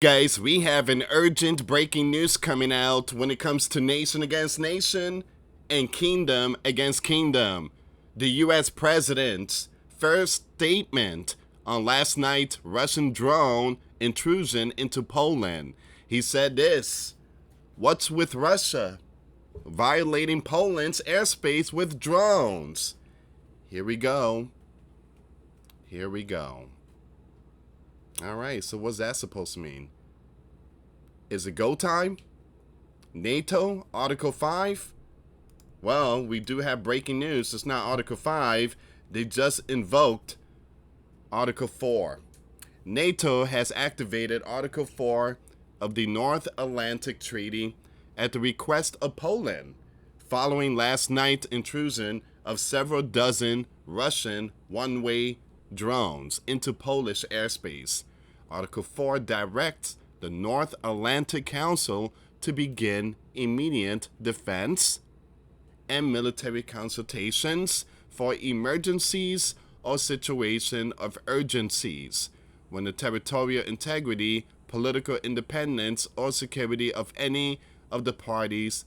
Guys, we have an urgent breaking news coming out when it comes to nation against nation and kingdom against kingdom. The US president's first statement on last night's Russian drone intrusion into Poland. He said this: "What's with Russia violating Poland's airspace with drones?" Here we go. Here we go. All right, so what's that supposed to mean? Is it go time? NATO, Article 5? Well, we do have breaking news. It's not Article 5. They just invoked Article 4. NATO has activated Article 4 of the North Atlantic Treaty at the request of Poland, following last night's intrusion of several dozen Russian one-way drones into Polish airspace. Article 4 directs the North Atlantic Council to begin immediate defense and military consultations for emergencies or situation of urgencies when the territorial integrity, political independence, or security of any of the parties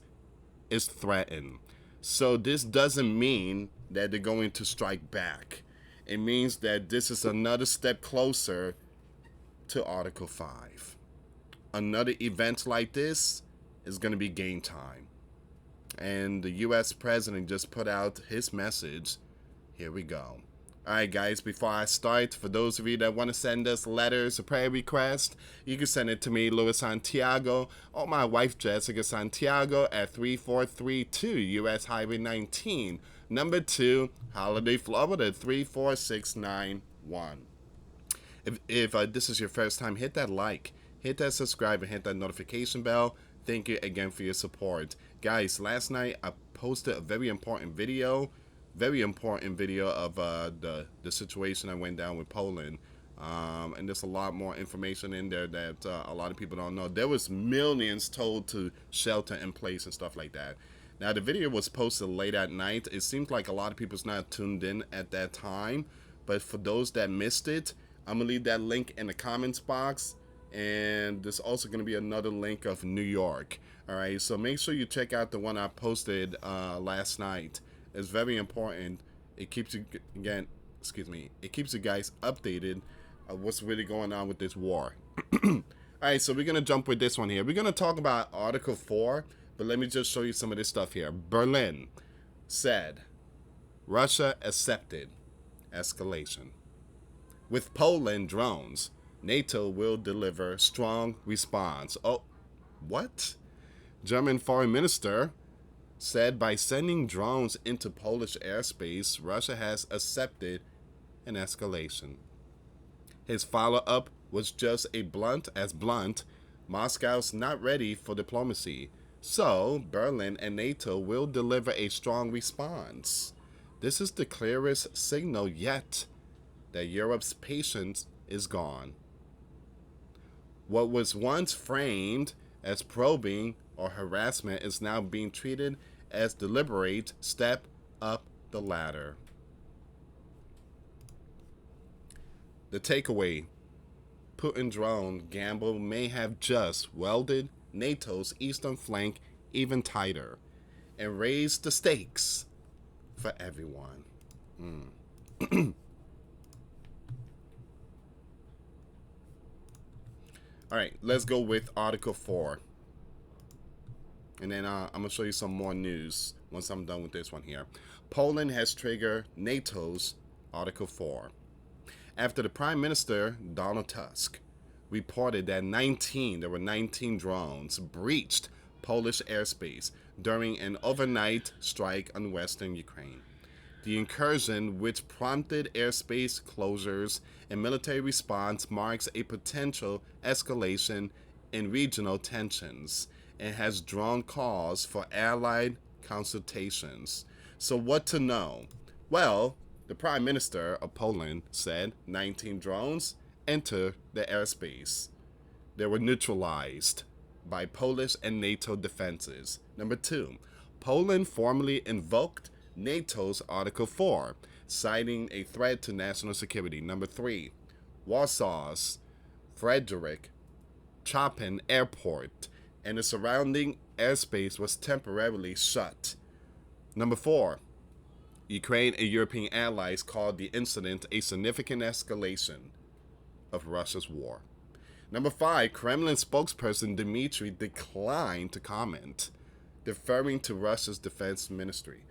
is threatened. So this doesn't mean that they're going to strike back. It means that this is another step closer to Article 5. Another event like this is going to be game time. And the US president just put out his message. Here we go. Alright guys, before I start, for those of you that want to send us letters or prayer requests, you can send it to me, US Santiago, or my wife Jessica Santiago at 3432 US Highway 19, number 2, Holiday, Florida 34691. If this is your first time, hit that like, hit that subscribe, and hit that notification bell. Thank you again for your support. Guys, last night I posted a very important video of the situation that went down with Poland. And there's a lot more information in there that a lot of people don't know. There was millions told to shelter in place and stuff like that. Now, the video was posted late at night. It seems like a lot of people's not tuned in at that time. But for those that missed it, I'm going to leave that link in the comments box. And there's also going to be another link of New York. All right, so make sure you check out the one I posted last night. It's very important. It keeps you, it keeps you guys updated of what's really going on with this war. All right, so we're going to jump with this one here. We're going to talk about Article 4, but let me just show you some of this stuff here. Berlin said Russia accepted escalation. With Poland drones, NATO will deliver strong response. Oh, what? German foreign minister said by sending drones into Polish airspace, Russia has accepted an escalation. His follow-up was just as blunt, Moscow's not ready for diplomacy. So, Berlin and NATO will deliver a strong response. This is the clearest signal yet that Europe's patience is gone. What was once framed as probing or harassment is now being treated as deliberate step up the ladder. The takeaway: Putin drone gamble may have just welded NATO's eastern flank even tighter and raised the stakes for everyone. All right, let's go with Article 4. And then I'm going to show you some more news once I'm done with this one here. Poland has triggered NATO's Article 4 after the Prime Minister, Donald Tusk, reported that there were 19 drones breached Polish airspace during an overnight strike on western Ukraine. The incursion, which prompted airspace closures and military response, marks a potential escalation in regional tensions and has drawn calls for allied consultations. So what to know? Well, the Prime Minister of Poland said 19 drones enter the airspace. They were neutralized by Polish and NATO defenses. Number 2, Poland formally invoked NATO's Article 4, citing a threat to national security. Number 3, Warsaw's Frederick Chopin Airport, and the surrounding airspace was temporarily shut. Number 4. Ukraine and European allies called the incident a significant escalation of Russia's war. Number 5. Kremlin spokesperson Dmitry declined to comment, deferring to Russia's defense ministry.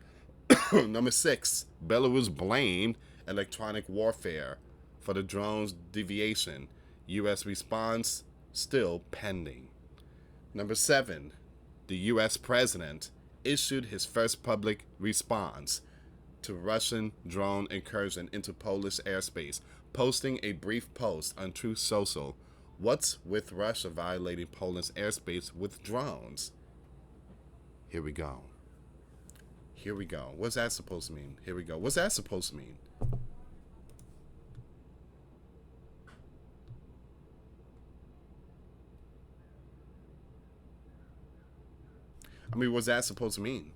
Number 6. Belarus blamed electronic warfare for the drone's deviation. U.S. response still pending. Number 7. The U.S. president issued his first public response to Russian drone incursion into Polish airspace, posting a brief post on Truth Social. What's with Russia violating Poland's airspace with drones? Here we go. Here we go. What's that supposed to mean? Here we go. What's that supposed to mean? I mean, what's that supposed to mean?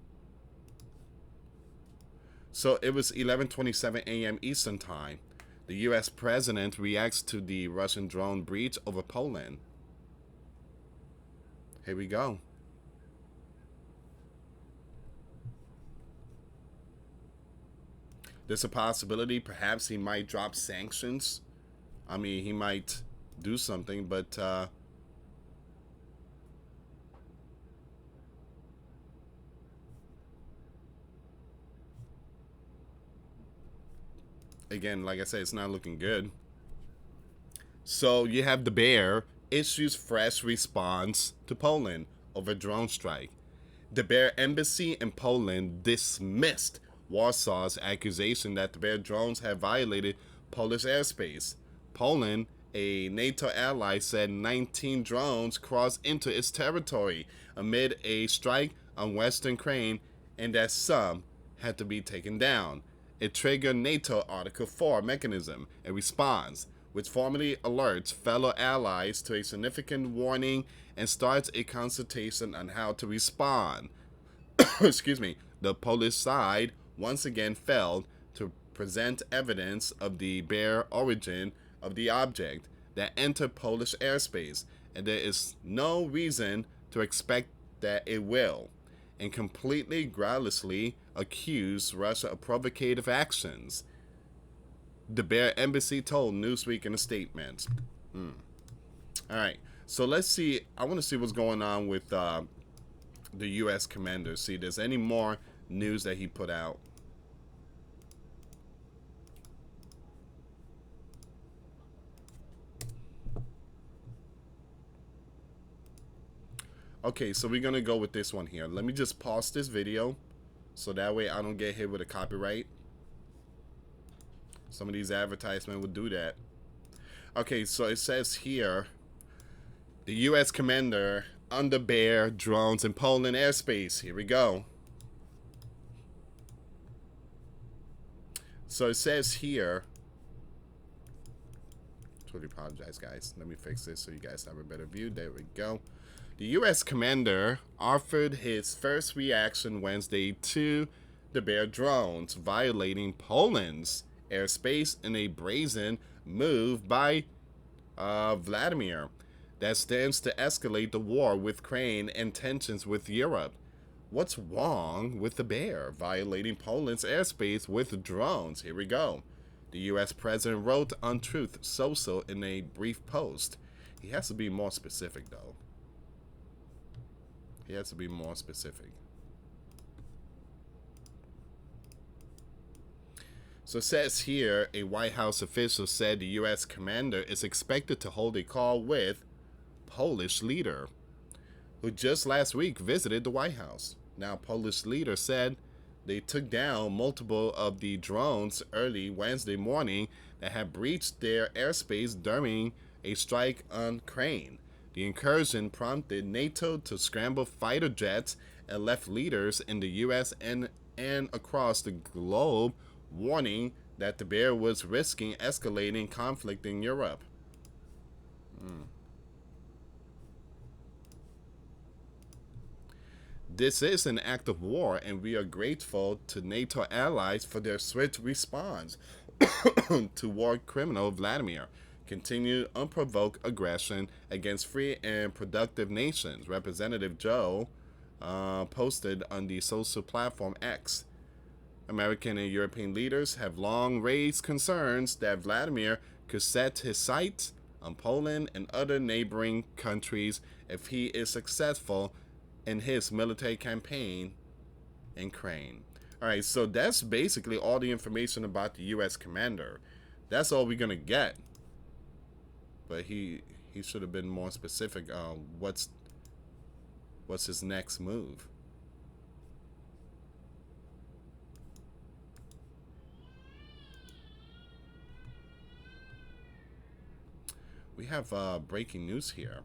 So it was 11:27 a.m. Eastern Time. The U.S. president reacts to the Russian drone breach over Poland. Here we go. There's a possibility perhaps he might drop sanctions. I mean, he might do something, but again, like I said, it's not looking good. So you have the Bear issues fresh response to Poland over drone strike. The Bear embassy in Poland dismissed Warsaw's accusation that the Bear drones have violated Polish airspace. Poland, a NATO ally, said 19 drones crossed into its territory amid a strike on Western Ukraine and that some had to be taken down. It triggered NATO Article 4 mechanism in response, which formally alerts fellow allies to a significant warning and starts a consultation on how to respond. Excuse me. The Polish side once again failed to present evidence of the Bear origin of the object that entered Polish airspace, and there is no reason to expect that it will, and completely groundlessly accused Russia of provocative actions. The Bear embassy told Newsweek in a statement. All right, so let's see. I want to see what's going on with the U.S. commander. See if there's any more news that he put out. Okay, so we're gonna go with this one here. Let me just pause this video so that way I don't get hit with a copyright. Some of these advertisements would do that. Okay, so it says here, the U.S. commander under Bear drones in Poland airspace. Here we go. So it says here, totally apologize, guys. Let me fix this so you guys have a better view. There we go. The U.S. commander offered his first reaction Wednesday to the Bear drones violating Poland's airspace in a brazen move by Vladimir that stands to escalate the war with Ukraine and tensions with Europe. What's wrong with the Bear violating Poland's airspace with drones? Here we go. The U.S. president wrote on Truth Social in a brief post. He has to be more specific, though. He has to be more specific. So it says here, a White House official said the U.S. commander is expected to hold a call with Polish leader, who just last week visited the White House. Now, Polish leader said they took down multiple of the drones early Wednesday morning that had breached their airspace during a strike on Ukraine. The incursion prompted NATO to scramble fighter jets and left leaders in the U.S. and across the globe warning that the Bear was risking escalating conflict in Europe. This is an act of war, and we are grateful to NATO allies for their swift response to war criminal Vladimir. continued unprovoked aggression against free and productive nations. Representative Joe posted on the social platform X. American and European leaders have long raised concerns that Vladimir could set his sights on Poland and other neighboring countries if he is successful in his military campaign in Ukraine. All right, so that's basically all the information about the U.S. commander. That's all we're gonna get. But he should have been more specific. What's his next move? We have breaking news here.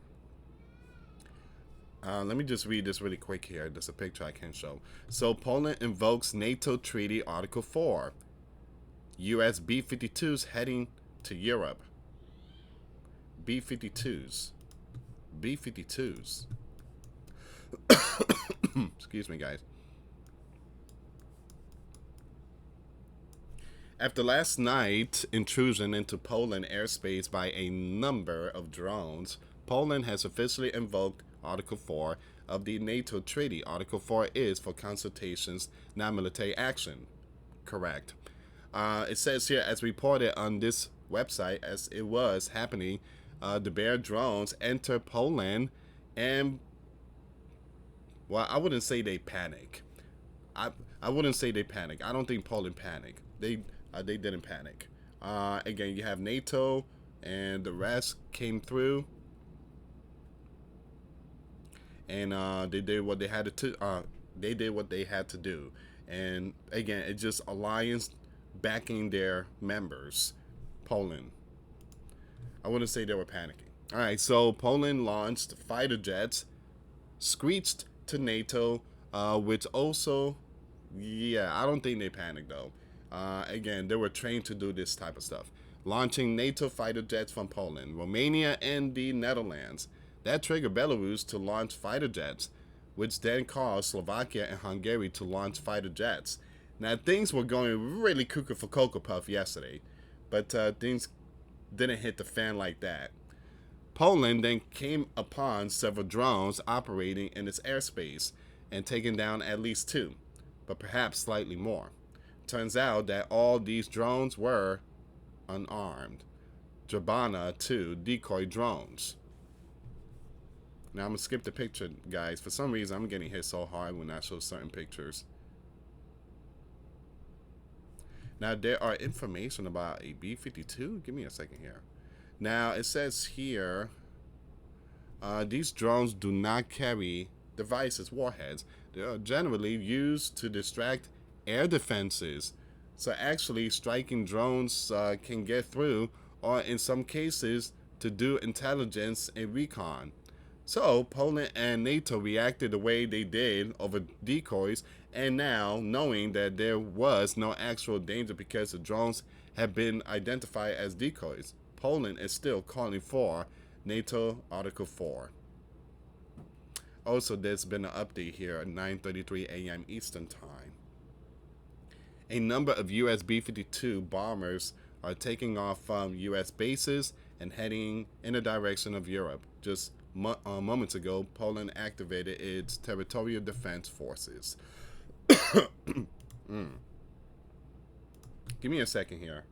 Let me just read this really quick here. There's a picture I can show. So Poland invokes NATO Treaty Article 4. U.S. B-52s heading to Europe. B-52s. B-52s. Excuse me, guys. After last night's intrusion into Poland airspace by a number of drones, Poland has officially invoked Article 4 of the NATO Treaty. Article 4 is for consultations, not military action. Correct. It says here, as reported on this website, as it was happening, the Bear drones enter Poland and, well, I wouldn't say they panic. I wouldn't say they panic. I don't think Poland panicked. They didn't panic. Again, you have NATO, and the rest came through, and they did what they had to. They did what they had to do, and again, it's just alliance backing their members. Poland. I wouldn't say they were panicking. All right, so Poland launched fighter jets, screeched to NATO, which also, yeah, I don't think they panicked though. Again, they were trained to do this type of stuff. Launching NATO fighter jets from Poland, Romania, and the Netherlands. That triggered Belarus to launch fighter jets, which then caused Slovakia and Hungary to launch fighter jets. Now, things were going really cuckoo for Cocoa Puff yesterday, but things didn't hit the fan like that. Poland then came upon several drones operating in its airspace and taking down at least 2, but perhaps slightly more. Turns out that all these drones were unarmed. Drabana 2 decoy drones. Now I'm going to skip the picture, guys. For some reason, I'm getting hit so hard when I show certain pictures. Now, there are information about a B-52. Give me a second here. Now, it says here, these drones do not carry devices, warheads. They are generally used to distract air defenses. So actually, striking drones can get through, or in some cases, to do intelligence and recon. So Poland and NATO reacted the way they did over decoys, and now, knowing that there was no actual danger because the drones have been identified as decoys, Poland is still calling for NATO Article 4. Also, there's been an update here at 9:33 a.m. Eastern Time. A number of US B-52 bombers are taking off from US bases and heading in the direction of Europe. Just moments ago, Poland activated its territorial defense forces. Give me a second here.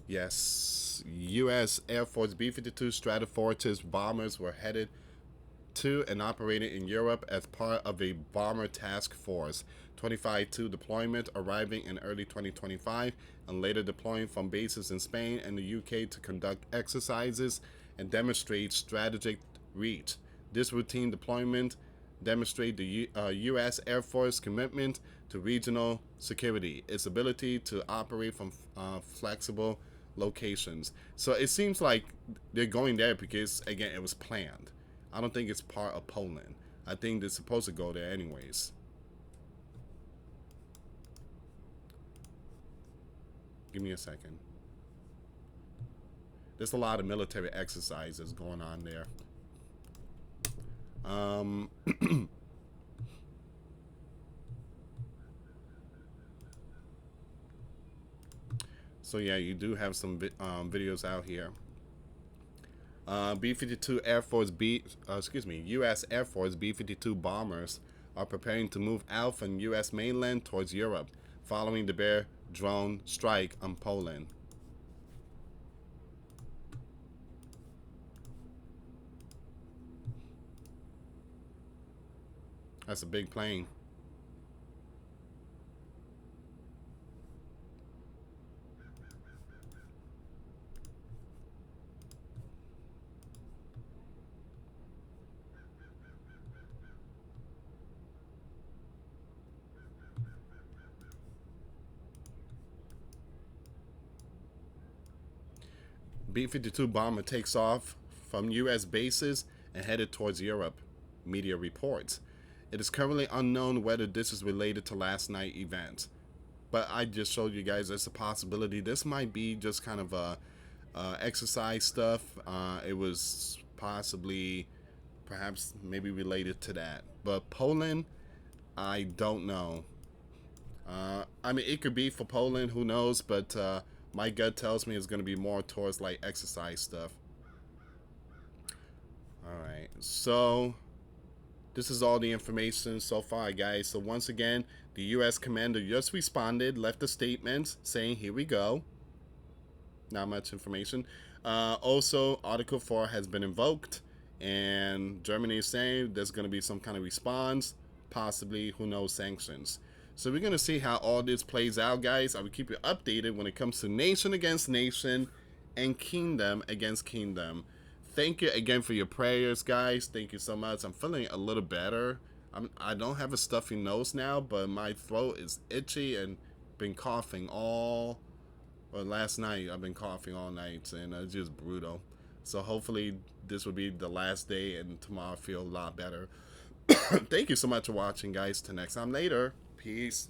Yes, U.S. Air Force B-52 Stratofortress bombers were headed to and operating in Europe as part of a bomber task force. 25-2 deployment, arriving in early 2025 and later deploying from bases in Spain and the UK to conduct exercises and demonstrate strategic reach. This routine deployment demonstrates the U.S. Air Force commitment to regional security, its ability to operate from flexible locations. So it seems like they're going there because, again, it was planned. I don't think it's part of Poland. I think they're supposed to go there anyways. Give me a second. There's a lot of military exercises going on there. Um, so yeah, you do have some videos out here. B-52 Air Force U.S. Air Force B-52 bombers are preparing to move out from U.S. mainland towards Europe, following the Bear drone strike on Poland. That's a big plane. B-52 bomber takes off from U.S. bases and headed towards Europe, media reports. It is currently unknown whether this is related to last night's event, but I just showed you guys there's a possibility this might be just kind of a exercise stuff. It was possibly, perhaps, maybe related to that. But Poland, I don't know. I mean, it could be for Poland, who knows? But my gut tells me it's going to be more towards like exercise stuff. All right, so this is all the information so far, guys. So once again, the U.S. commander just responded, left a statement saying, "Here we go." Not much information. Also, Article 4 has been invoked, and Germany is saying there's going to be some kind of response, possibly, who knows, sanctions. So we're going to see how all this plays out, guys. I will keep you updated when it comes to nation against nation and kingdom against kingdom. Thank you again for your prayers, guys. Thank you so much. I'm feeling a little better. I don't have a stuffy nose now, but my throat is itchy and been coughing all. Well, last night I've been coughing all night, and it's just brutal. So hopefully this will be the last day, and tomorrow I feel a lot better. Thank you so much for watching, guys. Till next time later. Peace.